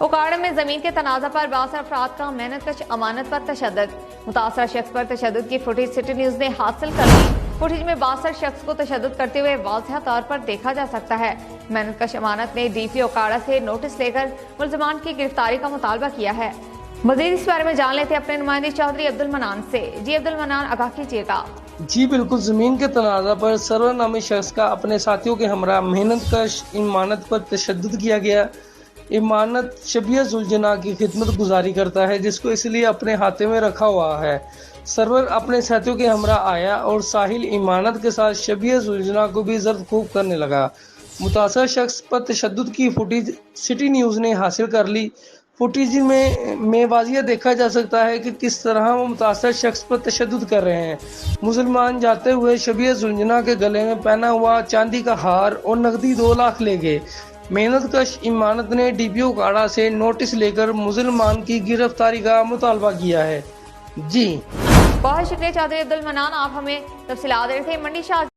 उकाड़ा में जमीन के तनाज़ा पर 22 अफराद का मेहनत कश अमानत पर तशद्दुद। मुतासरा शख्स पर तशद्दुद की फुटेज सिटी न्यूज ने हासिल कर ली। फुटेज में 62 शख्स को तशद्दुद करते हुए वाज़ेह तौर पर देखा जा सकता है। मेहनत कश अमानत ने DP उकाड़ा से नोटिस लेकर मुल्ज़मान की गिरफ्तारी का मुतालबा किया है। मज़ीद इस बारे में जान लेते अपने नुमाइंदे चौधरी अब्दुल मनान से। जी अब्दुल मनान, आगाह कीजिएगा। जी बिल्कुल, जमीन के तनाज़ा पर सरवर नामी शख्स का अपने साथियों के हमरा मेहनत कश इमानत पर तशद्दुद किया गया। इमानत शबिया जुलजना की खिदमत गुजारी करता है, जिसको इसलिए अपने हाथे में रखा हुआ है। सरवर अपने साथियों के हमरा आया और साहिल इमानत के साथ शबिया जुलजना को भी जर्द खूब करने लगा। मुतासर शख्स पर तशद्दुद की फुटेज सिटी न्यूज़ ने हासिल कर ली। फुटेज में वाज़िया देखा जा सकता है कि किस तरह वो मुतासर शख्स पर तशद्दुद कर रहे हैं। मुसलमान जाते हुए शबिया जुलजना के गले में पहना हुआ चांदी का हार और नकदी 2 लाख ले गए। मेहनत कश इमानत ने DP उकाड़ा से नोटिस लेकर मुसलमान की गिरफ्तारी का मुतालबा किया है। जी बहुत शुक्रिया चौधरी अब्दुल मनान, आप हमें तफसीलात दे रहे थे। मंडी शाह